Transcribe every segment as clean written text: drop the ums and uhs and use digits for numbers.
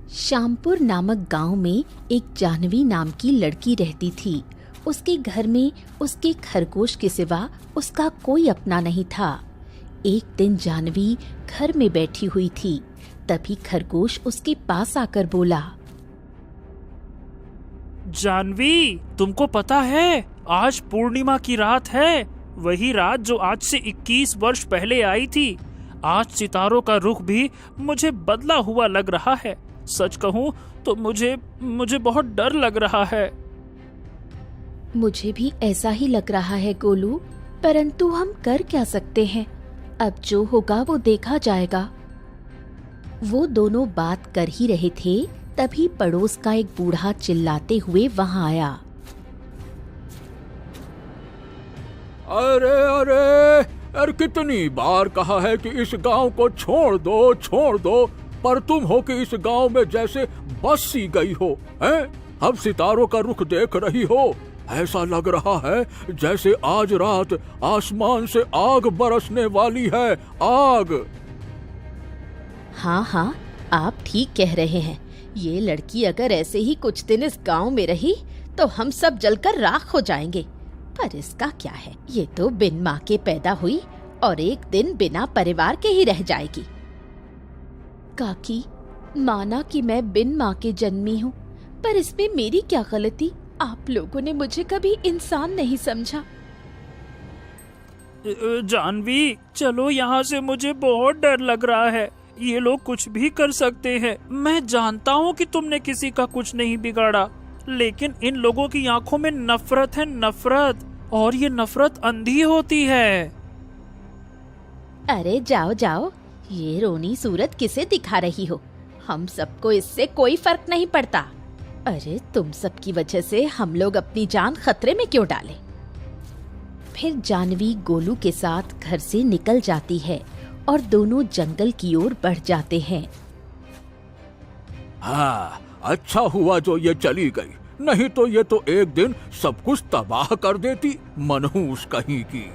श्यामपुर नामक गांव में एक जाह्नवी नाम की लड़की रहती थी। उसके घर में उसके खरगोश के सिवा उसका कोई अपना नहीं था। एक दिन जाह्नवी घर में बैठी हुई थी, तभी खरगोश उसके पास आकर बोला, जाह्नवी, तुमको पता है आज पूर्णिमा की रात है, वही रात जो आज से 21 वर्ष पहले आई थी। आज सितारों का रुख भी मुझे बदला हुआ लग रहा है। सच कहूँ तो मुझे बहुत डर लग रहा है। मुझे भी ऐसा ही लग रहा है गोलू, परंतु हम कर क्या सकते हैं? अब जो होगा वो देखा जाएगा। वो दोनों बात कर ही रहे थे, तभी पड़ोस का एक बूढ़ा चिल्लाते हुए वहां आया। अरे अरे, यार कितनी बार कहा है कि इस गांव को छोड़ दो, पर तुम हो कि इस गांव में जैसे बस सी गई हो, हैं? अब सितारों का रुख देख रही हो, ऐसा लग रहा है जैसे आज रात आसमान से आग बरसने वाली है, आग। हाँ, आप ठीक कह रहे हैं। ये लड़की अगर ऐसे ही कुछ दिन इस गांव में रही तो हम सब जलकर राख हो जाएंगे। पर इसका क्या है, ये तो बिन माँ के पैदा हुई और एक दिन बिना परिवार के ही रह जाएगी। काकी, माना कि मैं बिन माँ के जन्मी हूँ, पर इसमें मेरी क्या गलती? आप लोगों ने मुझे कभी इंसान नहीं समझा। जाह्नवी, चलो यहाँ से, मुझे बहुत डर लग रहा है। ये लोग कुछ भी कर सकते हैं। मैं जानता हूँ कि तुमने किसी का कुछ नहीं बिगाड़ा, लेकिन इन लोगों की आंखों में नफरत है, नफरत, और ये नफरत अंधी होती है। अरे जाओ, ये रोनी सूरत किसे दिखा रही हो? हम सबको इससे कोई फर्क नहीं पड़ता। अरे तुम सबकी वजह से हम लोग अपनी जान खतरे में क्यों डालें? फिर जाह्नवी गोलू के साथ घर से निकल जाती है और दोनों जंगल की ओर बढ़ जाते हैं। हाँ, अच्छा हुआ जो ये चली गई, नहीं तो ये तो एक दिन सब कुछ तबाह कर देती, मनहूस कहीं की।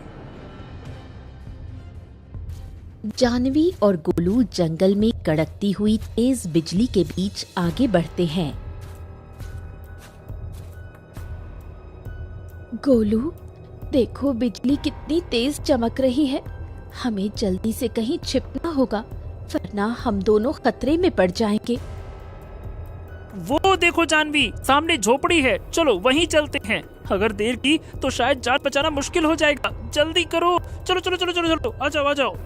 जाह्नवी और गोलू जंगल में कड़कती हुई तेज बिजली के बीच आगे बढ़ते हैं। गोलू, देखो बिजली कितनी तेज चमक रही है। हमें जल्दी से कहीं छिपना होगा, वरना हम दोनों खतरे में पड़ जाएंगे। वो देखो जाह्नवी, सामने झोपड़ी है, चलो वहीं चलते हैं। अगर देर की तो शायद जान बचाना मुश्किल हो जाएगा। जल्दी करो, चलो, आ जाओ।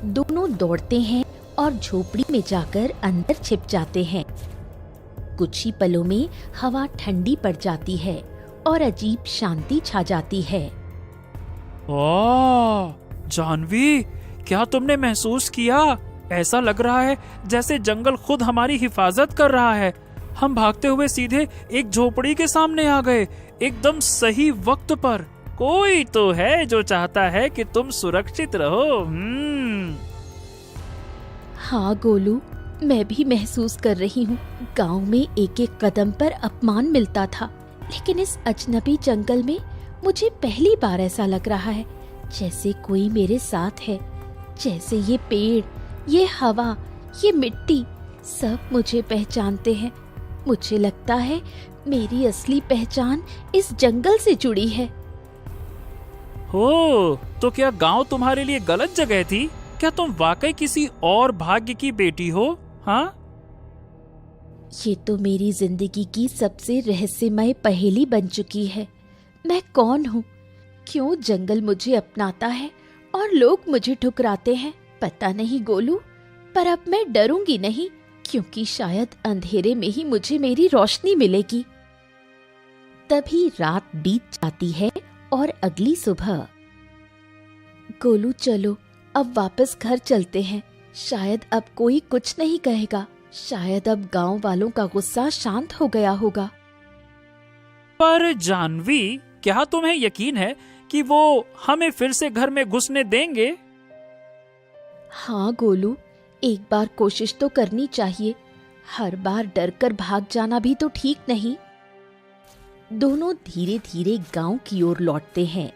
दोनों दौड़ते हैं और झोपड़ी में जाकर अंदर छिप जाते हैं। कुछ ही पलों में हवा ठंडी पड़ जाती है और अजीब शांति छा जाती है। जाह्नवी, क्या तुमने महसूस किया? ऐसा लग रहा है जैसे जंगल खुद हमारी हिफाजत कर रहा है। हम भागते हुए सीधे एक झोपड़ी के सामने आ गए, एकदम सही वक्त पर। कोई तो है जो चाहता है कि तुम सुरक्षित रहो। हाँ गोलू, मैं भी महसूस कर रही हूँ। गांव में एक एक कदम पर अपमान मिलता था, लेकिन इस अजनबी जंगल में मुझे पहली बार ऐसा लग रहा है जैसे कोई मेरे साथ है। जैसे ये पेड़, ये हवा, ये मिट्टी, सब मुझे पहचानते हैं। मुझे लगता है मेरी असली पहचान इस जंगल से जुड़ी है। हो, तो क्या गांव तुम्हारे लिए गलत जगह थी? क्या तुम वाकई किसी और भाग्य की बेटी हो? हाँ, ये तो मेरी जिंदगी की सबसे रहस्यमय पहेली बन चुकी है। मैं कौन हूँ? क्यों जंगल मुझे अपनाता है और लोग मुझे ठुकराते हैं? पता नहीं गोलू, पर अब मैं डरूंगी नहीं, क्योंकि शायद अंधेरे में ही मुझे मेरी रोशनी मिलेगी। तभी रात बीत जाती है और अगली सुबह। गोलू चलो, अब वापस घर चलते हैं। शायद अब कोई कुछ नहीं कहेगा। शायद अब गांव वालों का गुस्सा शांत हो गया होगा। पर जाह्नवी, क्या तुम्हें यकीन है कि वो हमें फिर से घर में घुसने देंगे? हाँ गोलू, एक बार कोशिश तो करनी चाहिए। हर बार डर कर भाग जाना भी तो ठीक नहीं। दोनों धीरे धीरे गांव की ओर लौटते हैं।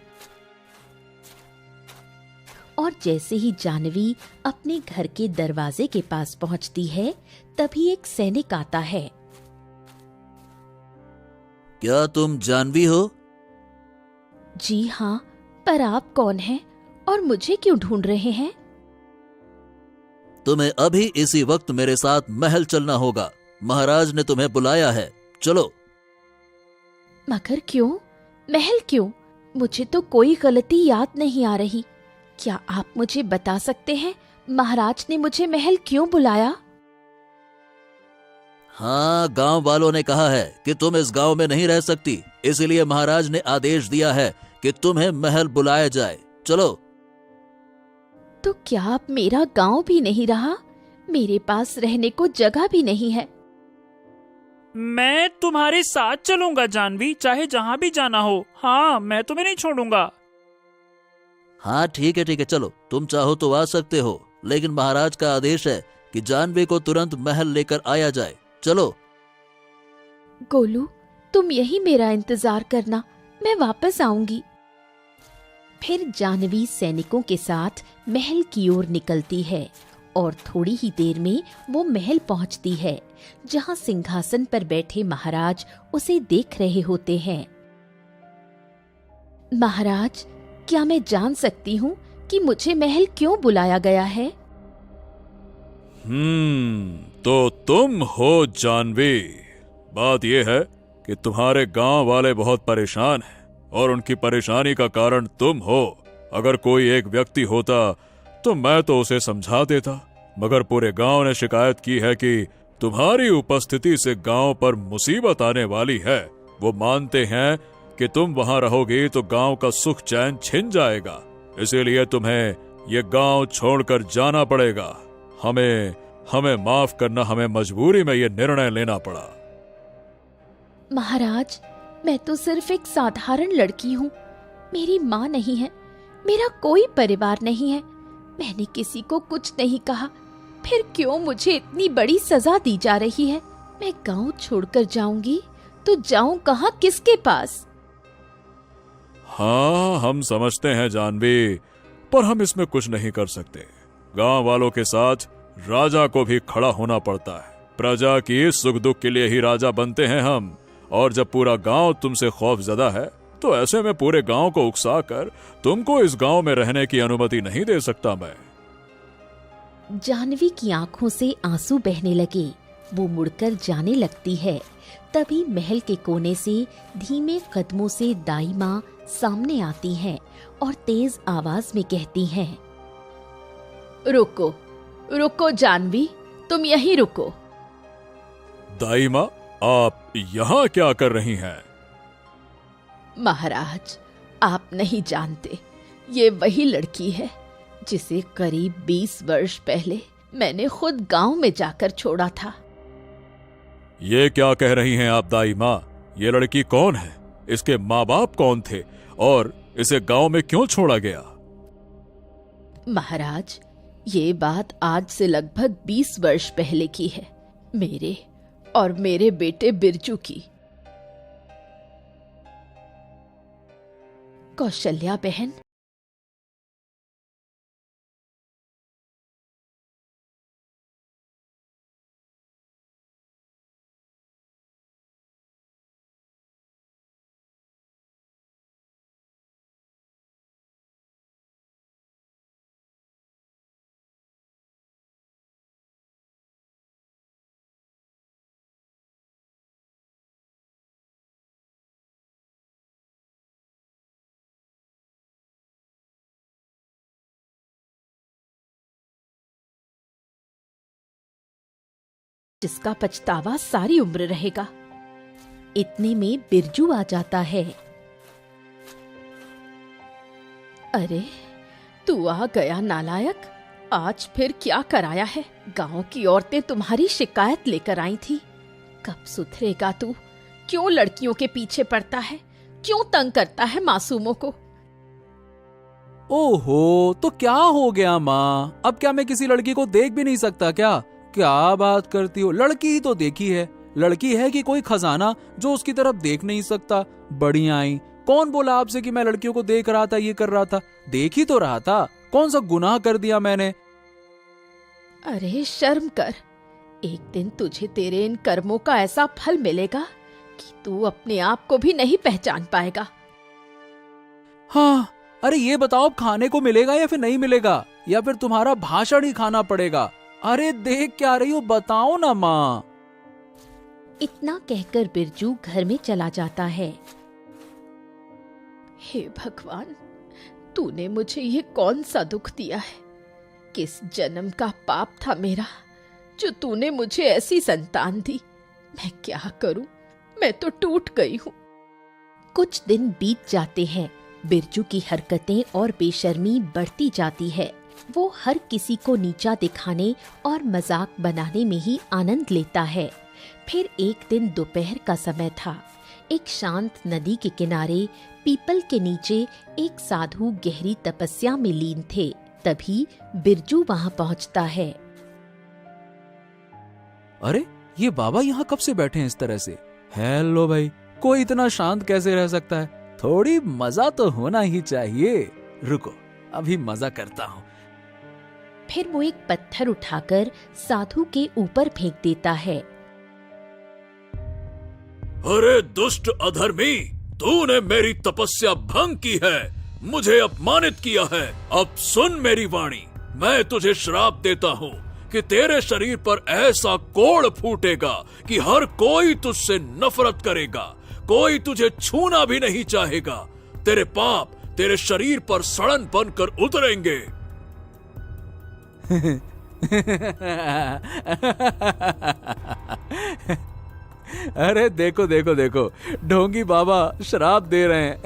और जैसे ही जानवी अपने घर के दरवाजे के पास पहुंचती है, तभी एक सैनिक आता है। क्या तुम जानवी हो? जी हाँ, पर आप कौन हैं और मुझे क्यों ढूंढ रहे हैं? तुम्हें अभी इसी वक्त मेरे साथ महल चलना होगा। महाराज ने तुम्हें बुलाया है, चलो। मगर क्यों? महल क्यों? मुझे तो कोई गलती याद नहीं आ रही। क्या आप मुझे बता सकते हैं महाराज ने मुझे महल क्यों बुलाया? हाँ, गांव वालों ने कहा है कि तुम इस गांव में नहीं रह सकती, इसलिए महाराज ने आदेश दिया है कि तुम्हें महल बुलाया जाए, चलो। तो क्या अब मेरा गांव भी नहीं रहा? मेरे पास रहने को जगह भी नहीं है। मैं तुम्हारे साथ चलूंगा जानवी, चाहे जहाँ भी जाना हो। हाँ, मैं तुम्हें नहीं छोड़ूंगा। हाँ ठीक है, चलो। तुम चाहो तो आ सकते हो, लेकिन महाराज का आदेश है कि जानवी को तुरंत महल लेकर आया जाए, चलो। गोलू, तुम यही मेरा इंतजार करना, मैं वापस आऊंगी। फिर जानवी सैनिकों के साथ महल की ओर निकलती है और थोड़ी ही देर में वो महल पहुंचती है, जहां सिंहासन पर बैठे महाराज उसे देख रहे होते हैं। महाराज, क्या मैं जान सकती हूँ कि मुझे महल क्यों बुलाया गया है? तो तुम हो जानवी। बात यह है कि तुम्हारे गांव वाले बहुत परेशान हैं और उनकी परेशानी का कारण तुम हो। अगर कोई एक व्यक्ति होता तो मैं तो उसे समझा देता, मगर पूरे गांव ने शिकायत की है कि तुम्हारी उपस्थिति से गांव पर मुसीबत आने वाली है। वो मानते हैं कि तुम वहां रहोगे तो गांव का सुख चैन छिन जाएगा, इसीलिए तुम्हें ये गांव छोड़कर जाना पड़ेगा। हमें माफ करना, हमें मजबूरी में ये निर्णय लेना पड़ा। महाराज, मैं तो सिर्फ एक साधारण लड़की हूँ। मेरी माँ नहीं है, मेरा कोई परिवार नहीं है। मैंने किसी को कुछ नहीं कहा, फिर क्यों मुझे इतनी बड़ी सजा दी जा रही है? मैं गांव छोड़कर जाऊंगी तो जाऊं कहाँ, किसके पास? हाँ, हम समझते हैं जानवी, पर हम इसमें कुछ नहीं कर सकते। गांव वालों के साथ राजा को भी खड़ा होना पड़ता है। प्रजा की सुख दुख के लिए ही राजा बनते हैं हम, और जब पूरा गांव तुमसे खौफजदा है तो ऐसे में पूरे गांव को उकसाकर तुमको इस गांव में रहने की अनुमति नहीं दे सकता मैं। जानवी की आंखों से आंसू बहने लगे। वो मुड़कर जाने लगती है। तभी महल के कोने से धीमे कदमों से दाई माँ सामने आती हैं और तेज आवाज में कहती हैं, रुको रुको जानवी, तुम यहीं रुको। दाई माँ, आप यहाँ क्या कर रही हैं? महाराज, आप नहीं जानते, ये वही लड़की है जिसे करीब 20 वर्ष पहले मैंने खुद गांव में जाकर छोड़ा था। ये क्या कह रही हैं आप दाई माँ? ये लड़की कौन है? इसके माँ बाप कौन थे और इसे गांव में क्यों छोड़ा गया? महाराज, ये बात आज से लगभग 20 वर्ष पहले की है, मेरे और मेरे बेटे बिरजू की। कौशल्या बहन, जिसका पछतावा सारी उम्र रहेगा। इतने में बिरजू आ जाता है। अरे, तू आ गया नालायक, आज फिर क्या कराया है? गांव की औरतें तुम्हारी शिकायत लेकर आई थी। कब सुधरेगा तू? क्यों लड़कियों के पीछे पड़ता है? क्यों तंग करता है मासूमों को? ओहो, तो क्या हो गया माँ? अब क्या मैं किसी लड़की को देख भी नहीं सकता क्या? क्या बात करती हो? लड़की ही तो देखी है। लड़की है कि कोई खजाना जो उसकी तरफ देख नहीं सकता? बड़ी आई, कौन बोला आपसे कि मैं लड़कियों को देख रहा था, ये कर रहा था? देख ही तो रहा था, कौन सा गुनाह कर दिया मैंने? अरे शर्म कर। एक दिन तुझे तेरे इन कर्मों का ऐसा फल मिलेगा कि तू अपने आप को भी नहीं पहचान पाएगा। हाँ, अरे ये बताओ, खाने को मिलेगा या फिर नहीं मिलेगा, या फिर तुम्हारा भाषण ही खाना पड़ेगा? अरे देख क्या रही हो, बताओ ना माँ। इतना कहकर बिरजू घर में चला जाता है। हे भगवान, तूने मुझे ये कौन सा दुख दिया है? किस जन्म का पाप था मेरा जो तूने मुझे ऐसी संतान दी? मैं क्या करूं? मैं तो टूट गई हूं। कुछ दिन बीत जाते हैं। बिरजू की हरकतें और बेशर्मी बढ़ती जाती है। वो हर किसी को नीचा दिखाने और मजाक बनाने में ही आनंद लेता है। फिर एक दिन दोपहर का समय था। एक शांत नदी के किनारे पीपल के नीचे एक साधु गहरी तपस्या में लीन थे। तभी बिरजू वहां पहुंचता है। अरे ये बाबा यहाँ कब से बैठे हैं इस तरह से? हेलो भाई, कोई इतना शांत कैसे रह सकता है? थोड़ी मजा तो होना ही चाहिए। रुको, अभी मजा करता हूँ। फिर वो एक पत्थर उठाकर साधु के ऊपर फेंक देता है। अरे दुष्ट अधर्मी, तूने मेरी तपस्या भंग की है, मुझे अपमानित किया है। अब सुन मेरी वाणी, मैं तुझे श्राप देता हूँ कि तेरे शरीर पर ऐसा कोढ़ फूटेगा कि हर कोई तुझसे नफरत करेगा, कोई तुझे छूना भी नहीं चाहेगा। तेरे पाप तेरे शरीर पर सड़न बनकर उतरेंगे। अरे देखो देखो देखो, ढोंगी बाबा श्राप दे रहे हैं।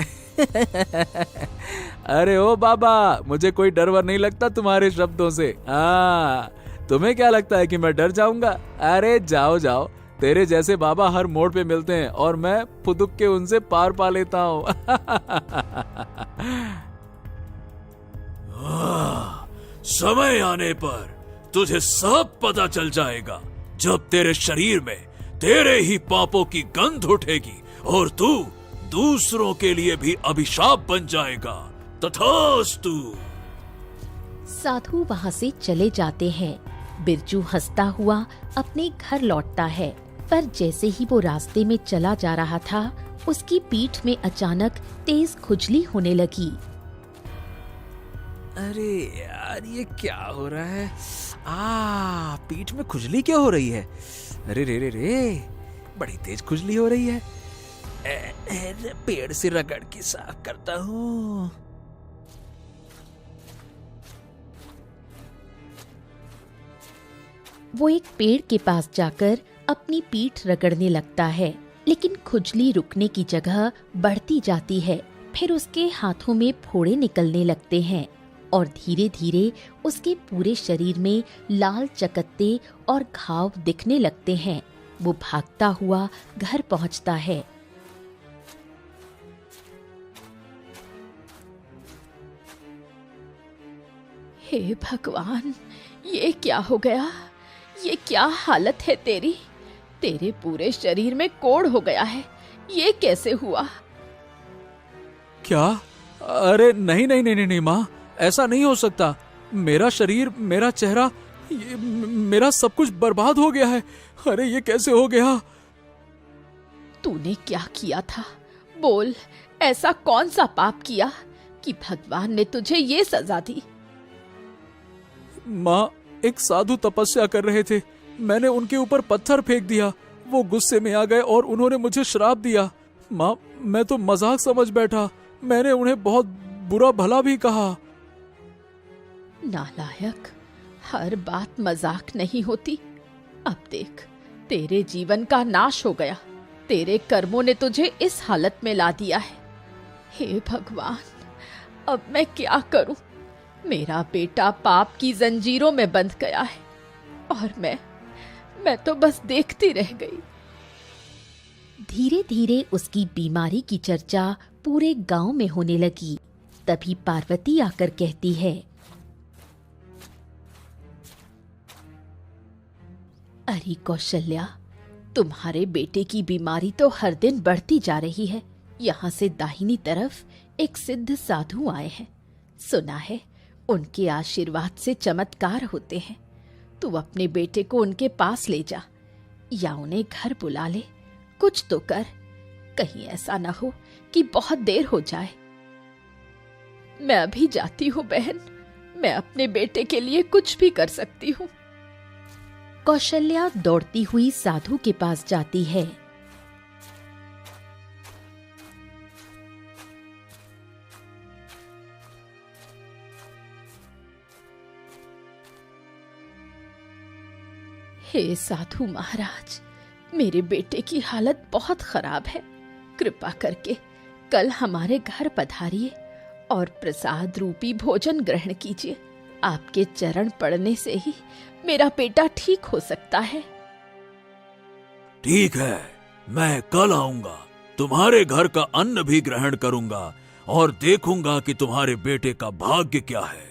अरे ओ बाबा, मुझे कोई डर वर नहीं लगता तुम्हारे शब्दों से। हाँ, तुम्हें क्या लगता है कि मैं डर जाऊंगा? अरे जाओ जाओ, तेरे जैसे बाबा हर मोड़ पे मिलते हैं और मैं फुदुक के उनसे पार पा लेता हूँ। समय आने पर तुझे सब पता चल जाएगा, जब तेरे शरीर में तेरे ही पापों की गंध उठेगी और तू दूसरों के लिए भी अभिशाप बन जाएगा। तथास्तु। साधु वहां से चले जाते हैं। बिरजू हंसता हुआ अपने घर लौटता है, पर जैसे ही वो रास्ते में चला जा रहा था, उसकी पीठ में अचानक तेज खुजली होने लगी। अरे यार, ये क्या हो रहा है? पीठ में खुजली क्यों हो रही है? अरे रे रे रे, बड़ी तेज खुजली हो रही है। पेड़ से रगड़ के साफ करता हूँ। वो एक पेड़ के पास जाकर अपनी पीठ रगड़ने लगता है, लेकिन खुजली रुकने की जगह बढ़ती जाती है। फिर उसके हाथों में फोड़े निकलने लगते हैं और धीरे धीरे उसके पूरे शरीर में लाल चकत्ते और घाव दिखने लगते हैं। वो भागता हुआ घर पहुंचता है। हे भगवान, ये क्या हो गया? ये क्या हालत है तेरी? तेरे पूरे शरीर में कोढ़ हो गया है। ये कैसे हुआ? क्या? अरे नहीं नहीं नहीं नहीं, नहीं माँ, ऐसा नहीं हो सकता। मेरा शरीर, मेरा चेहरा, ये मेरा सब कुछ बर्बाद हो गया है। अरे ये कैसे हो गया? तूने क्या किया था? बोल, ऐसा कौन सा पाप किया कि भगवान ने तुझे ये सजा दी? माँ, एक साधु तपस्या कर रहे थे, मैंने उनके ऊपर पत्थर फेंक दिया। वो गुस्से में आ गए और उन्होंने मुझे श्राप दिया। माँ, मैं तो मजाक समझ बैठा, मैंने उन्हें बहुत बुरा भला भी कहा। नालायक, हर बात मजाक नहीं होती। अब देख, तेरे जीवन का नाश हो गया। तेरे कर्मों ने तुझे इस हालत में ला दिया है। हे भगवान, अब मैं क्या करूं? मेरा बेटा पाप की जंजीरों में बंध गया है और मैं तो बस देखती रह गई। धीरे धीरे उसकी बीमारी की चर्चा पूरे गांव में होने लगी। तभी पार्वती आकर कहती है, अरे कौशल्या, तुम्हारे बेटे की बीमारी तो हर दिन बढ़ती जा रही है। यहाँ से दाहिनी तरफ एक सिद्ध साधु आए हैं। सुना है उनके आशीर्वाद से चमत्कार होते हैं। तू अपने बेटे को उनके पास ले जा या उन्हें घर बुला ले, कुछ तो कर। कहीं ऐसा ना हो कि बहुत देर हो जाए। मैं अभी जाती हूँ बहन, मैं अपने बेटे के लिए कुछ भी कर सकती हूँ। कौशल्या दौड़ती हुई साधु के पास जाती है। हे साधु महाराज, मेरे बेटे की हालत बहुत खराब है। कृपा करके कल हमारे घर पधारिए और प्रसाद रूपी भोजन ग्रहण कीजिए। आपके चरण पड़ने से ही मेरा बेटा ठीक हो सकता है। ठीक है, मैं कल आऊंगा, तुम्हारे घर का अन्न भी ग्रहण करूंगा और देखूंगा कि तुम्हारे बेटे का भाग्य क्या है।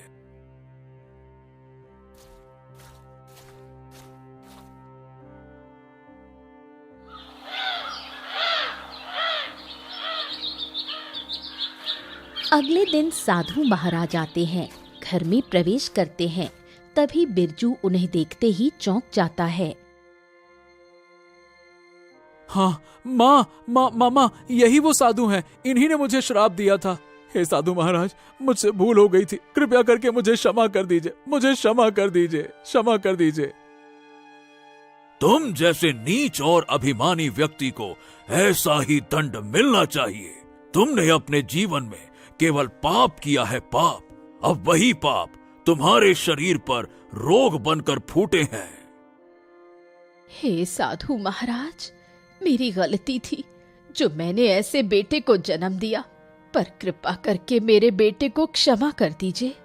अगले दिन साधु महाराज आते हैं, घर में प्रवेश करते हैं। तभी बिरजू उन्हें देखते ही चौंक जाता है। हाँ माँ, यही वो साधु हैं। इन्हीं ने मुझे श्राप दिया था। हे साधु महाराज, मुझसे भूल हो गई थी, कृपया करके मुझे क्षमा कर दीजिए, मुझे क्षमा कर दीजिए, क्षमा कर दीजिए। तुम जैसे नीच और अभिमानी व्यक्ति को ऐसा ही दंड मिलना चाहिए। तुमने अपने जीवन में केवल पाप किया है, पाप। अब वही पाप तुम्हारे शरीर पर रोग बनकर फूटे हैं। हे साधु महाराज, मेरी गलती थी जो मैंने ऐसे बेटे को जन्म दिया, पर कृपा करके मेरे बेटे को क्षमा कर दीजिए।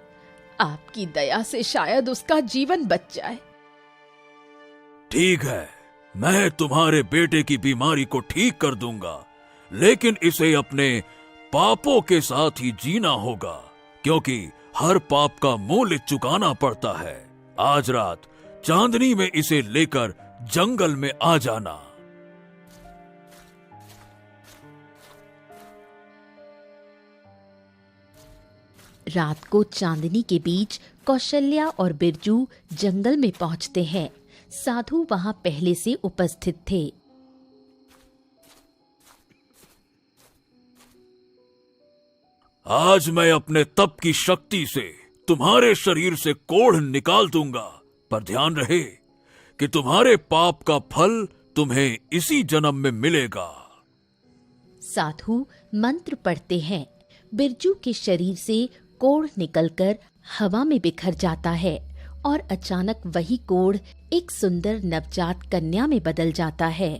आपकी दया से शायद उसका जीवन बच जाए। ठीक है, मैं तुम्हारे बेटे की बीमारी को ठीक कर दूंगा, लेकिन इसे अपने पापों के साथ ही जीना होगा, क्योंकि हर पाप का मूल्य चुकाना पड़ता है। आज रात चांदनी में इसे लेकर जंगल में आ जाना। रात को चांदनी के बीच कौशल्या और बिरजू जंगल में पहुंचते हैं। साधु वहां पहले से उपस्थित थे। आज मैं अपने तप की शक्ति से तुम्हारे शरीर से कोढ़ निकाल दूंगा, पर ध्यान रहे कि तुम्हारे पाप का फल तुम्हें इसी जन्म में मिलेगा। साधु मंत्र पढ़ते हैं। बिरजू के शरीर से कोढ़ निकलकर हवा में बिखर जाता है और अचानक वही कोढ़ एक सुंदर नवजात कन्या में बदल जाता है।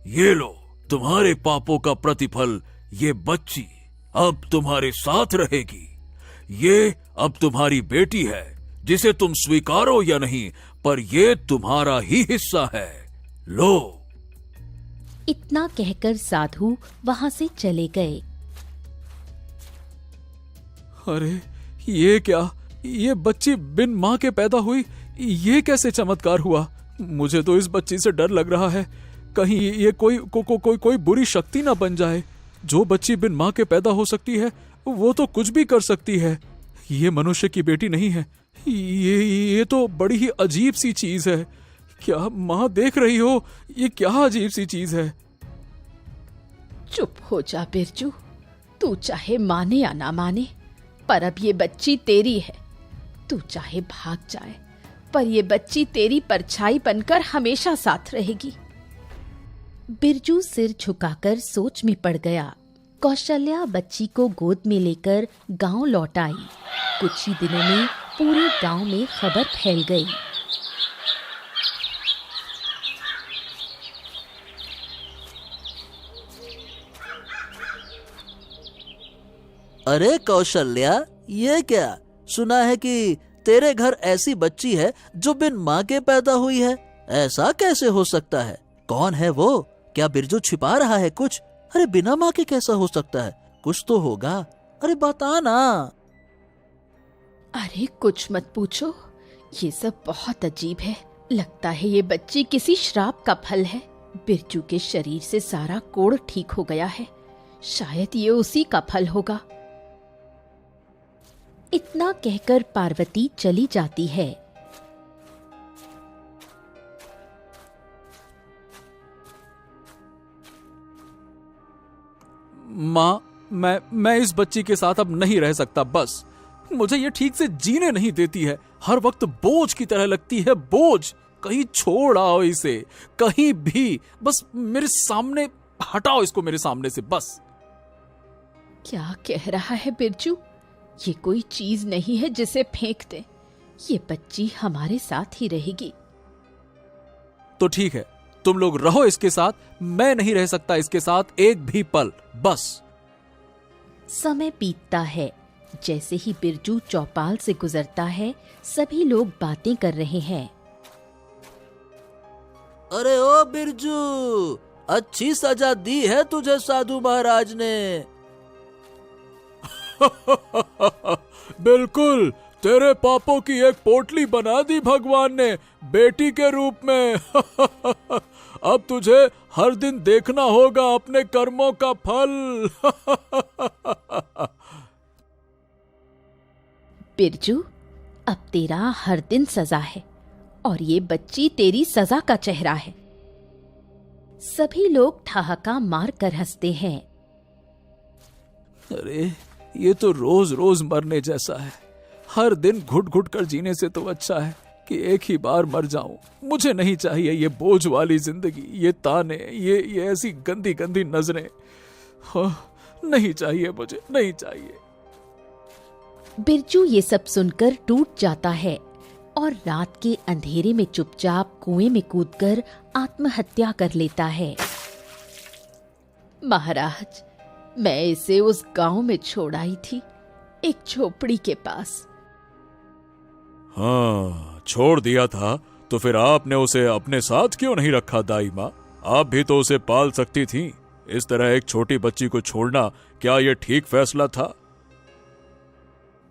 ये लो तुम्हारे पापों का प्रतिफल। ये बच्ची अब तुम्हारे साथ रहेगी। ये अब तुम्हारी बेटी है, जिसे तुम स्वीकारो या नहीं, पर ये तुम्हारा ही हिस्सा है। लो। इतना कहकर साधु वहां से चले गए। अरे ये क्या, ये बच्ची बिन माँ के पैदा हुई? ये कैसे चमत्कार हुआ? मुझे तो इस बच्ची से डर लग रहा है, कहीं ये कोई बुरी शक्ति ना बन जाए। जो बच्ची बिन माँ के पैदा हो सकती है वो तो कुछ भी कर सकती है। ये मनुष्य की बेटी नहीं है। ये तो बड़ी ही अजीब सी चीज है। क्या माँ देख रही हो? ये क्या अजीब सी चीज है? चुप हो जा बिरजू, तू चाहे माने या ना माने, पर अब ये बच्ची तेरी है। तू चाहे भाग जाए, पर ये बच्ची तेरी परछाई बनकर हमेशा साथ रहेगी। बिरजू सिर झुकाकर सोच में पड़ गया। कौशल्या बच्ची को गोद में लेकर गांव लौट आई। कुछ ही दिनों में पूरे गांव में खबर फैल गई। अरे कौशल्या, ये क्या? सुना है कि तेरे घर ऐसी बच्ची है जो बिन माँ के पैदा हुई है। ऐसा कैसे हो सकता है? कौन है वो? क्या बिरजू छिपा रहा है कुछ? अरे बिना माँ के कैसा हो सकता है? कुछ तो होगा। अरे बता ना। अरे कुछ मत पूछो, ये सब बहुत अजीब है। लगता है ये बच्ची किसी श्राप का फल है। बिरजू के शरीर से सारा कोढ़ ठीक हो गया है। शायद ये उसी का फल होगा। इतना कहकर पार्वती चली जाती है। माँ, मैं इस बच्ची के साथ अब नहीं रह सकता। बस मुझे ये ठीक से जीने नहीं देती है। हर वक्त बोझ की तरह लगती है, बोझ। कहीं छोड़ आओ इसे, कहीं भी। बस मेरे सामने हटाओ इसको, मेरे सामने से बस। क्या कह रहा है बिरजू? ये कोई चीज नहीं है जिसे फेंक दे। ये बच्ची हमारे साथ ही रहेगी। तो ठीक है, तुम लोग रहो इसके साथ। मैं नहीं रह सकता इसके साथ एक भी पल, बस। समय बीतता है। जैसे ही बिरजू चौपाल से गुजरता है, सभी लोग बातें कर रहे हैं। अरे ओ बिरजू, अच्छी सजा दी है तुझे साधु महाराज ने। बिल्कुल, तेरे पापों की एक पोटली बना दी भगवान ने बेटी के रूप में। अब तुझे हर दिन देखना होगा अपने कर्मों का फल। बिरजू, अब तेरा हर दिन सजा है और ये बच्ची तेरी सजा का चेहरा है। सभी लोग ठहाका मार कर हंसते हैं। अरे ये तो रोज रोज मरने जैसा है। हर दिन घुट घुट कर जीने से तो अच्छा है कि एक ही बार मर जाऊं। मुझे नहीं चाहिए ये बोझ वाली जिंदगी, ये ताने, ये ऐसी गंदी गंदी नजरें। नहीं चाहिए, मुझे नहीं चाहिए। बिरजू ये सब सुनकर टूट जाता है और रात के अंधेरे में चुपचाप कुएं में कूदकर आत्महत्या कर लेता है। महाराज, मैं इसे उस गांव में छोड़ आई थी, एक झोपड़ी के पास। हाँ, छोड़ दिया था तो फिर आपने उसे अपने साथ क्यों नहीं रखा दाई माँ? आप भी तो उसे पाल सकती थी। इस तरह एक छोटी बच्ची को छोड़ना, क्या यह ठीक फैसला था?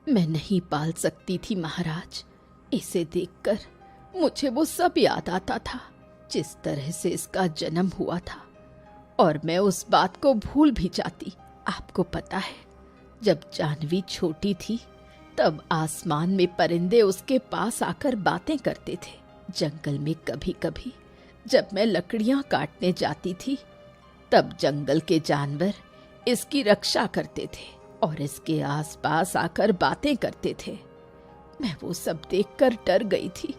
मैं नहीं पाल सकती थी महाराज। इसे देखकर मुझे वो सब याद आता था जिस तरह से इसका जन्म हुआ था, और मैं उस बात को भूल भी जाती। आपको पता है, जब जानवी छोटी थी तब आसमान में परिंदे उसके पास आकर बातें करते थे। जंगल में कभी कभी जब मैं लकड़ियां काटने जाती थी, तब जंगल के जानवर इसकी रक्षा करते थे और इसके आसपास आकर बातें करते थे। मैं वो सब देखकर डर गई थी।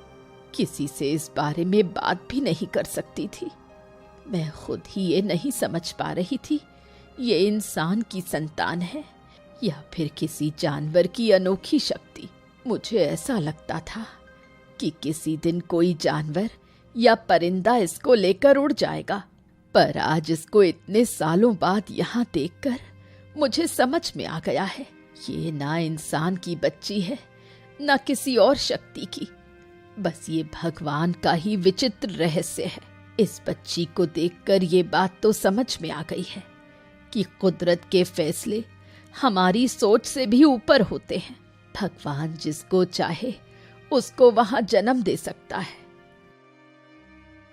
किसी से इस बारे में बात भी नहीं कर सकती थी। मैं खुद ही ये नहीं समझ पा रही थी ये इंसान की संतान है या फिर किसी जानवर की अनोखी शक्ति। मुझे ऐसा लगता था कि किसी दिन कोई जानवर या परिंदा इसको लेकर उड़ जाएगा, पर आज इसको इतने सालों बाद यहाँ देखकर मुझे समझ में आ गया है, ये ना इंसान की बच्ची है ना किसी और शक्ति की। बस ये भगवान का ही विचित्र रहस्य है। इस बच्ची को देखकर ये बात तो समझ में आ गई है कि कुदरत के फैसले हमारी सोच से भी ऊपर होते हैं। भगवान जिसको चाहे उसको वहां जन्म दे सकता है।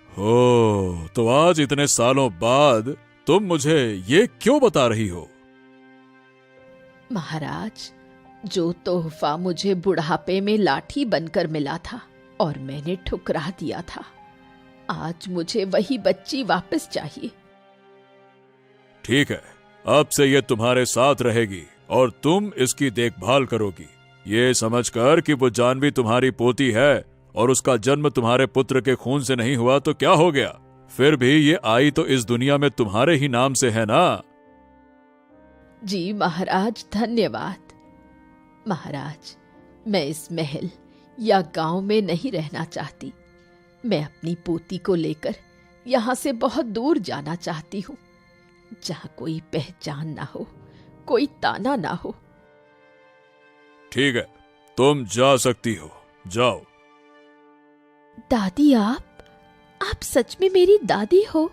हो, तो आज इतने सालों बाद तुम मुझे ये क्यों बता रही हो? महाराज, जो तोहफा मुझे बुढ़ापे में लाठी बनकर मिला था और मैंने ठुकरा दिया था, आज मुझे वही बच्ची वापस चाहिए। ठीक है, अब से ये तुम्हारे साथ रहेगी और तुम इसकी देखभाल करोगी, ये समझकर कि वो जानवी तुम्हारी पोती है और उसका जन्म तुम्हारे पुत्र के खून से नहीं हुआ तो क्या हो गया? फिर भी ये आई तो इस दुनिया में तुम्हारे ही नाम से है ना? जी महाराज, धन्यवाद। महाराज, मैं इस महल या गांव में नहीं रहना चाहती। मैं अपनी पोती को लेकर यहाँ से बहुत दूर जाना चाहती हूँ, जहाँ कोई पहचान ना हो, कोई ताना ना हो। ठीक है, तुम जा सकती हो, जाओ। दादी, आप सच में मेरी दादी हो?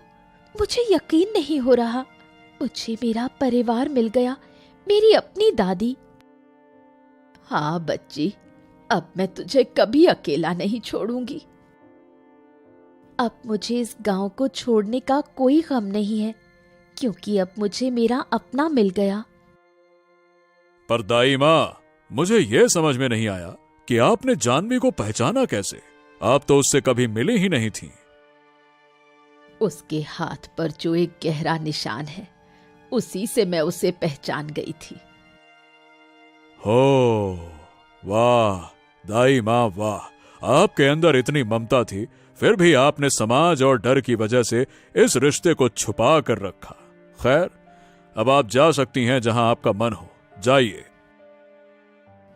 मुझे यकीन नहीं हो रहा। मुझे मेरा परिवार मिल गया, मेरी अपनी दादी। हाँ बच्ची, अब मैं तुझे कभी अकेला नहीं छोड़ूंगी। अब मुझे इस गांव को छोड़ने का कोई गम नहीं है, क्योंकि अब मुझे मेरा अपना मिल गया। पर दाई माँ, मुझे ये समझ में नहीं आया कि आपने जानवी को पहचाना कैसे? आप तो उससे कभी मिली ही नहीं थी। उसके हाथ पर जो एक गहरा निशान है, उसी से मैं उसे पहचान गई थी। हो, वाह दाई माँ वाह, आपके अंदर इतनी ममता थी, फिर भी आपने समाज और डर की वजह से इस रिश्ते को छुपा कर रखा। खैर, अब आप जा सकती हैं जहां आपका मन हो, जाइए।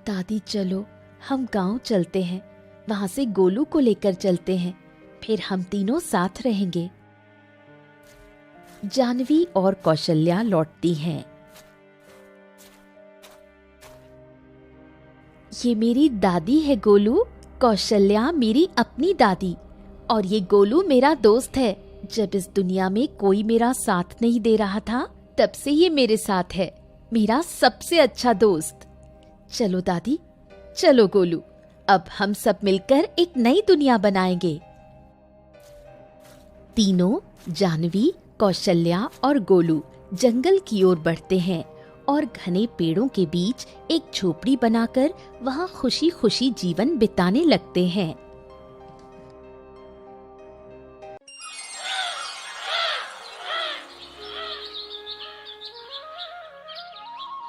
दादी चलो, हम गांव चलते हैं, वहां से गोलू को लेकर चलते हैं, फिर हम तीनों साथ रहेंगे। जानवी और कौशल्या लौटती हैं। ये मेरी दादी है गोलू, कौशल्या मेरी अपनी दादी, और ये गोलू मेरा दोस्त है। जब इस दुनिया में कोई मेरा साथ नहीं दे रहा था, तब से ये मेरे साथ है, मेरा सबसे अच्छा दोस्त। चलो दादी, चलो गोलू, अब हम सब मिलकर एक नई दुनिया बनाएंगे। तीनों, जानवी, कौशल्या और गोलू जंगल की ओर बढ़ते हैं और घने पेड़ों के बीच एक झोपड़ी बनाकर वहां खुशी खुशी जीवन बिताने लगते हैं।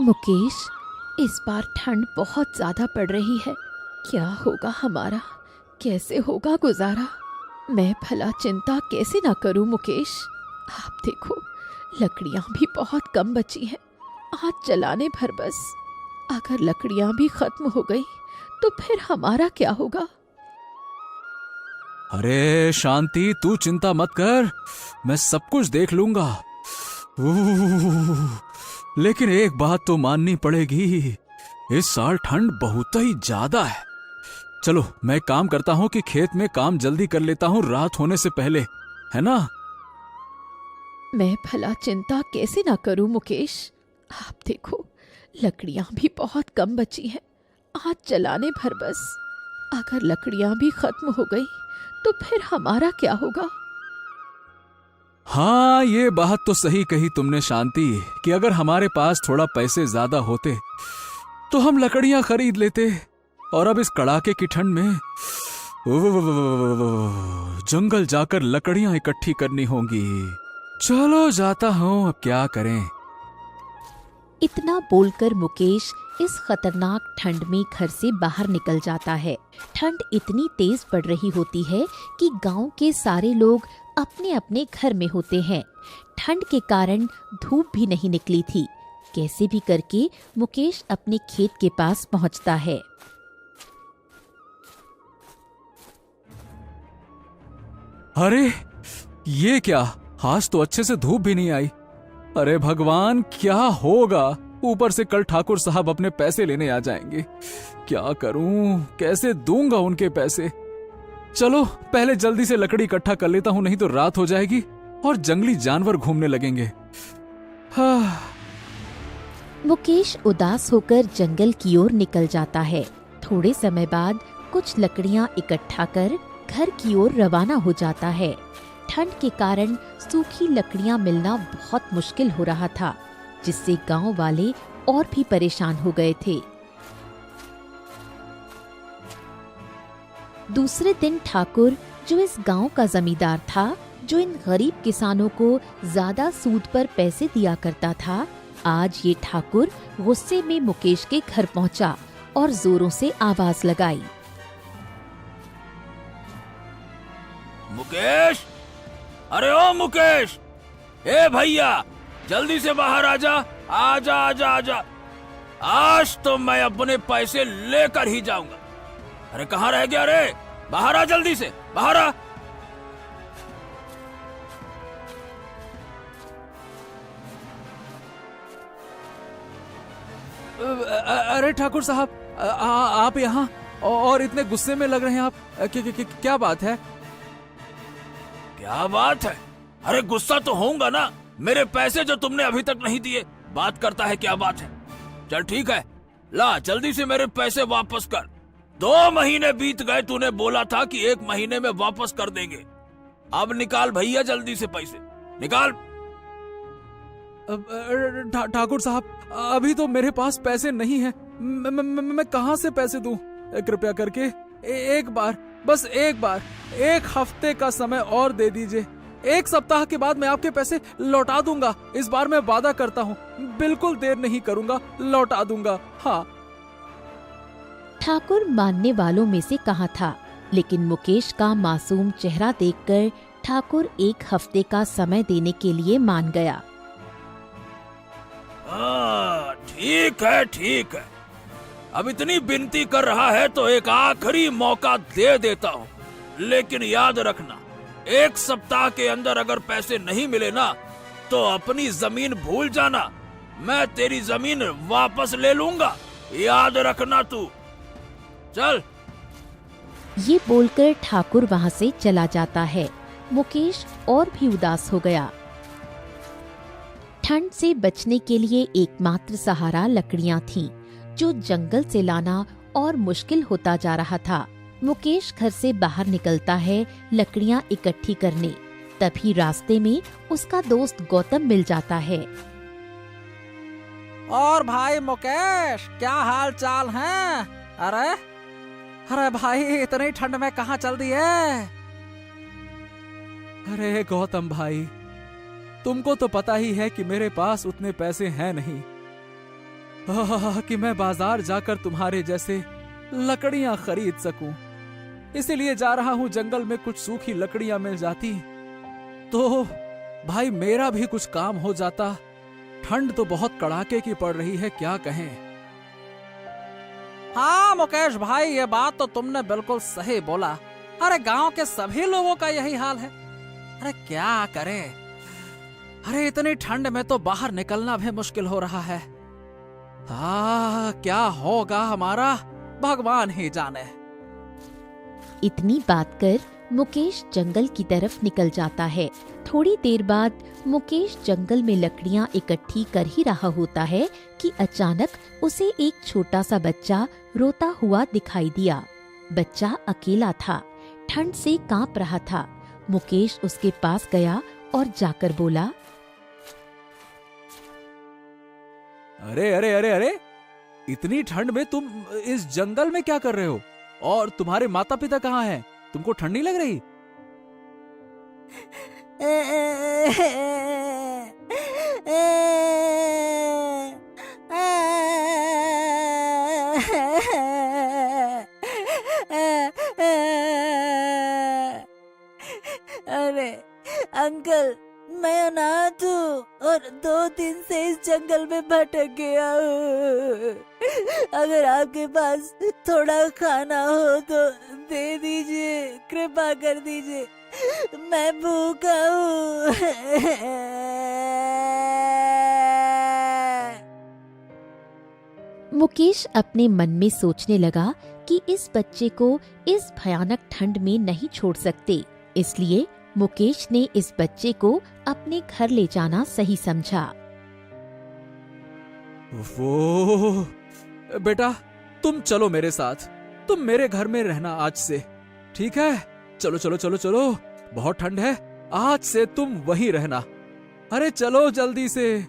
मुकेश, इस बार ठंड बहुत ज्यादा पड़ रही है। क्या होगा हमारा, कैसे होगा गुजारा? मैं भला चिंता कैसे ना करूं मुकेश। आप देखो, लकड़ियां भी बहुत कम बची हैं, आज जलाने भर बस। अगर लकड़ियां भी खत्म हो गई तो फिर हमारा क्या होगा? अरे शांति, तू चिंता मत कर, मैं सब कुछ देख लूंगा। लेकिन एक बात तो माननी पड़ेगी, इस साल ठंड बहुत ही ज्यादा है। चलो, मैं एक काम करता हूँ कि खेत में काम जल्दी कर लेता हूँ रात होने से पहले, है ना? मैं भला चिंता कैसे ना करूं मुकेश। आप देखो, लकड़ियां भी बहुत कम बची हैं, आज जलाने भर बस। अगर लकड़ियां भी खत्म हो गई तो फिर हमारा क्या होगा? हाँ, ये बात तो सही कही तुमने शांति, कि अगर हमारे पास थोड़ा पैसे ज्यादा होते तो हम लकड़ियां खरीद लेते, और अब इस कड़ाके की ठंड में जंगल जाकर लकड़ियां इकट्ठी करनी होंगी। चलो जाता हूं, अब क्या करें। इतना बोलकर मुकेश इस खतरनाक ठंड में घर से बाहर निकल जाता है। ठंड इतनी तेज पड़ रही होती है कि गांव के सारे लोग अपने अपने घर में होते हैं। ठंड के कारण धूप भी नहीं निकली थी। कैसे भी करके मुकेश अपने खेत के पास पहुंचता है। अरे ये क्या, आज तो अच्छे से धूप भी नहीं आई। अरे भगवान, क्या होगा? ऊपर से कल ठाकुर साहब अपने पैसे लेने आ जाएंगे। क्या करूं, कैसे दूंगा उनके पैसे? चलो पहले जल्दी से लकड़ी इकट्ठा कर लेता हूं, नहीं तो रात हो जाएगी और जंगली जानवर घूमने लगेंगे। हाँ। मुकेश उदास होकर जंगल की ओर निकल जाता है। थोड़े समय बाद कुछ लकड़ियां इकट्ठा कर घर की ओर रवाना हो जाता है। ठंड के कारण सूखी लकड़ियां मिलना बहुत मुश्किल हो रहा था, जिससे गांव वाले और भी परेशान हो गए थे। दूसरे दिन ठाकुर, जो इस गांव का जमींदार था, जो इन गरीब किसानों को ज्यादा सूद पर पैसे दिया करता था, आज ये ठाकुर गुस्से में मुकेश के घर पहुंचा और जोरों से आवाज लगाई। मुकेश, अरे ओ मुकेश, ए भैया, जल्दी से बाहर आजा, आजा आजा आजा। आज तो मैं अपने पैसे लेकर ही जाऊंगा। अरे कहाँ रह गया रे? बाहर आ, जल्दी से बाहर आ। अरे ठाकुर साहब, आप यहाँ और इतने गुस्से में लग रहे हैं आप? क्या बात है? क्या बात है? अरे गुस्सा तो होऊंगा ना, मेरे पैसे जो तुमने अभी तक नहीं दिए। बात करता है क्या बात है? चल ठीक है, ला जल्दी से मेरे पैसे वापस कर। 2 महीने बीत गए, तूने बोला था कि 1 महीने में वापस कर देंगे। अब निकाल भैया जल्दी से पैसे निकाल। ठाकुर साहब, अभी तो मेरे पास पैसे नहीं है। मैं कहाँ से पैसे दूं? कृपया करके एक बार, बस एक बार, एक हफ्ते का समय और दे दीजिए। 1 सप्ताह के बाद मैं आपके पैसे लौटा दूंगा। इस बार मैं वादा करता हूँ, बिल्कुल देर नहीं करूंगा, लौटा दूंगा। हाँ। ठाकुर मानने वालों में से कहाँ था, लेकिन मुकेश का मासूम चेहरा देखकर ठाकुर 1 हफ्ते का समय देने के लिए मान गया। ठीक है, ठीक है। अब इतनी विनती कर रहा है तो एक आखिरी मौका दे देता हूँ, लेकिन याद रखना, 1 सप्ताह के अंदर अगर पैसे नहीं मिले ना तो अपनी जमीन भूल जाना। मैं तेरी जमीन वापस ले लूंगा, याद रखना तू। चल। ये बोलकर ठाकुर वहाँ से चला जाता है। मुकेश और भी उदास हो गया। ठंड से बचने के लिए एकमात्र सहारा लकड़ियाँ थीं, जो जंगल से लाना और मुश्किल होता जा रहा था। मुकेश घर से बाहर निकलता है लकड़ियाँ इकट्ठी करने। तभी रास्ते में उसका दोस्त गौतम मिल जाता है। और भाई मुकेश, क्या हाल चाल है? अरे भाई, इतनी ठंड में कहाँ चल दिए? अरे गौतम भाई, तुमको तो पता ही है कि मेरे पास उतने पैसे हैं नहीं कि मैं बाजार जाकर तुम्हारे जैसे लकड़ियां खरीद सकूं। इसीलिए जा रहा हूं, जंगल में कुछ सूखी लकड़ियां मिल जाती तो भाई मेरा भी कुछ काम हो जाता। ठंड तो बहुत कड़ाके की पड़ रही है, क्या कहें। हाँ मुकेश भाई, ये बात तो तुमने बिल्कुल सही बोला। अरे गांव के सभी लोगों का यही हाल है। अरे क्या करें, अरे इतनी ठंड में तो बाहर निकलना भी मुश्किल हो रहा है। क्या होगा हमारा, भगवान ही जाने। इतनी बात कर मुकेश जंगल की तरफ निकल जाता है। थोड़ी देर बाद मुकेश जंगल में लकड़ियां इकट्ठी कर ही रहा होता है कि अचानक उसे एक छोटा सा बच्चा रोता हुआ दिखाई दिया। बच्चा अकेला था, ठंड से कांप रहा था। मुकेश उसके पास गया और जाकर बोला, अरे अरे अरे अरे, इतनी ठंड में तुम इस जंगल में क्या कर रहे हो? और तुम्हारे माता पिता कहाँ हैं? तुमको ठंड नहीं लग रही? अरे अंकल, मैं अनाथ हूँ और 2 दिन से इस जंगल में भटक गया हूँ। अगर आपके पास थोड़ा खाना हो तो दे दीजिए, कृपा कर दीजिए, मैं भूखा हूँ। मुकेश अपने मन में सोचने लगा कि इस बच्चे को इस भयानक ठंड में नहीं छोड़ सकते। इसलिए मुकेश ने इस बच्चे को अपने घर ले जाना सही समझा। वो बेटा, तुम चलो मेरे साथ, तुम मेरे घर में रहना आज से, ठीक है? चलो चलो चलो चलो, बहुत ठंड है, आज से तुम वहीं रहना। अरे चलो जल्दी से।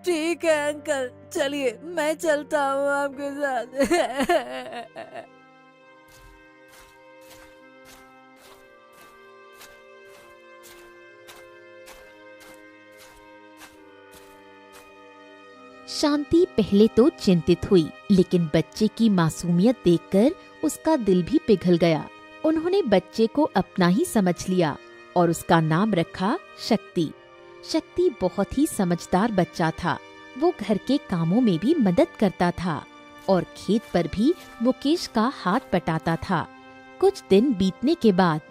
ठीक है अंकल, चलिए मैं चलता हूँ आपके साथ। शांति पहले तो चिंतित हुई, लेकिन बच्चे की मासूमियत देखकर उसका दिल भी पिघल गया। उन्होंने बच्चे को अपना ही समझ लिया और उसका नाम रखा शक्ति। शक्ति बहुत ही समझदार बच्चा था। वो घर के कामों में भी मदद करता था और खेत पर भी मुकेश का हाथ बटाता था। कुछ दिन बीतने के बाद,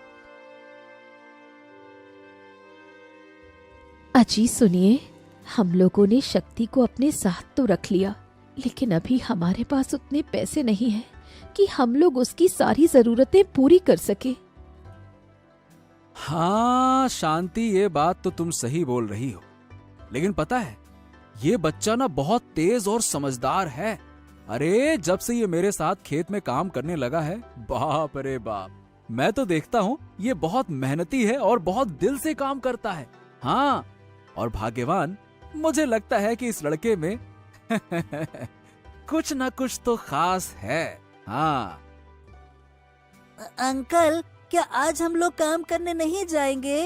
अजी सुनिए, हम लोगों ने शक्ति को अपने साथ तो रख लिया, लेकिन अभी हमारे पास उतने पैसे नहीं हैं कि हम लोग उसकी सारी जरूरतें पूरी कर सके। हाँ शांति, ये बात तो तुम सही बोल रही हो, लेकिन पता है ये बच्चा ना बहुत तेज और समझदार है। अरे जब से ये मेरे साथ खेत में काम करने लगा है, बाप रे बाप, मैं तो देखता हूँ ये बहुत मेहनती है और बहुत दिल से काम करता है। हाँ, और भाग्यवान। मुझे लगता है कि इस लड़के में कुछ ना कुछ तो खास है। हाँ। अंकल, क्या आज हम लोग काम करने नहीं जाएंगे?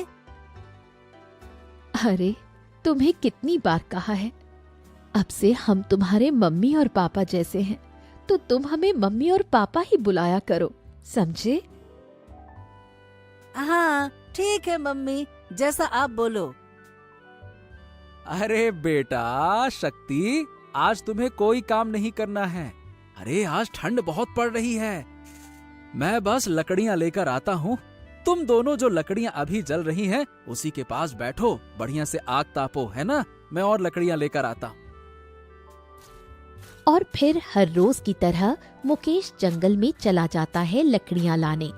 अरे, तुम्हें कितनी बार कहा है, अब से हम तुम्हारे मम्मी और पापा जैसे हैं, तो तुम हमें मम्मी और पापा ही बुलाया करो, समझे? हाँ ठीक है मम्मी, जैसा आप बोलो। अरे बेटा शक्ति, आज तुम्हें कोई काम नहीं करना है। अरे आज ठंड बहुत पड़ रही है। मैं बस लकड़ियां लेकर आता हूँ। तुम दोनों जो लकड़ियां अभी जल रही हैं, उसी के पास बैठो, बढ़िया से आग तापो, है ना? मैं और लकड़ियां लेकर आता हूँ। और फिर हर रोज की तरह मुकेश जंगल में चला जाता है लकड़ियां लाने।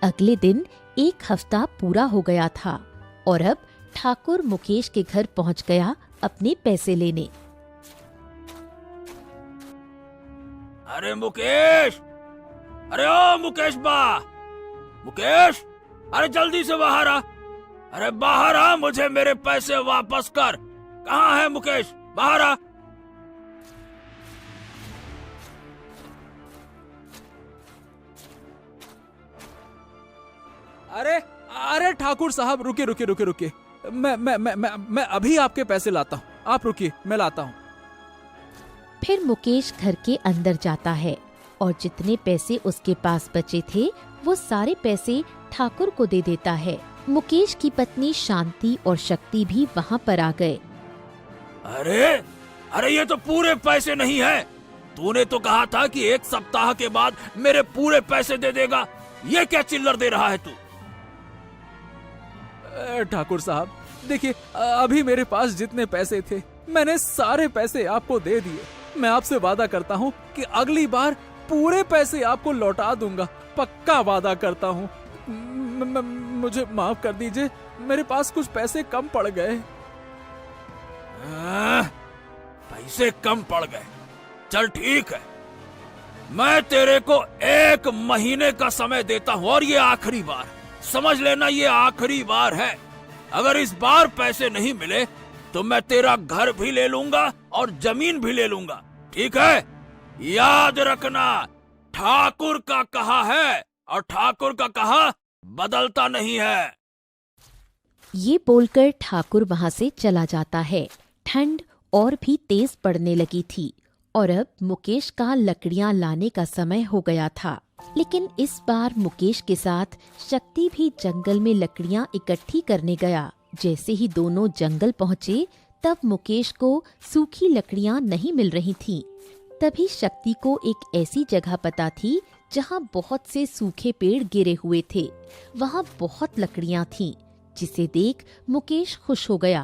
अगले दिन 1 हफ्ता पूरा हो गया था और अब ठाकुर मुकेश के घर पहुंच गया अपने पैसे लेने। अरे मुकेश, अरे ओ मुकेश बा, मुकेश, अरे जल्दी से बाहर आ। अरे बाहर आ, मुझे मेरे पैसे वापस कर। कहाँ है मुकेश? बाहर आ। अरे अरे ठाकुर साहब, रुकिए रुकिए रुकिए रुकिए। मैं अभी आपके पैसे लाता हूँ। आप रुकिए, मैं लाता हूँ। फिर मुकेश घर के अंदर जाता है और जितने पैसे उसके पास बचे थे वो सारे पैसे ठाकुर को दे देता है। मुकेश की पत्नी शांति और शक्ति भी वहाँ पर आ गए। अरे अरे ये तो पूरे पैसे नहीं है। तूने तो कहा था कि 1 सप्ताह के बाद मेरे पूरे पैसे दे देगा। ये क्या चिल्लर दे रहा है तू? ठाकुर साहब देखिए, अभी मेरे पास जितने पैसे थे मैंने सारे पैसे आपको दे दिए। मैं आपसे वादा करता हूँ कि अगली बार पूरे पैसे आपको लौटा दूंगा, पक्का वादा करता हूँ। मुझे माफ कर दीजिए, मेरे पास कुछ पैसे कम पड़ गए। पैसे कम पड़ गए? चल ठीक है, मैं तेरे को 1 महीने का समय देता हूँ और ये आखिरी बार, समझ लेना, ये आखिरी बार है। अगर इस बार पैसे नहीं मिले तो मैं तेरा घर भी ले लूंगा और जमीन भी ले लूंगा, ठीक है? याद रखना, ठाकुर का कहा है और ठाकुर का कहा बदलता नहीं है। ये बोलकर ठाकुर वहाँ से चला जाता है। ठंड और भी तेज पड़ने लगी थी और अब मुकेश का लकड़ियां लाने का समय हो गया था। लेकिन इस बार मुकेश के साथ शक्ति भी जंगल में लकड़ियां इकट्ठी करने गया। जैसे ही दोनों जंगल पहुंचे तब मुकेश को सूखी लकड़ियां नहीं मिल रही थीं। तभी शक्ति को एक ऐसी जगह पता थी जहां बहुत से सूखे पेड़ गिरे हुए थे। वहां बहुत लकड़ियां थीं, जिसे देख मुकेश खुश हो गया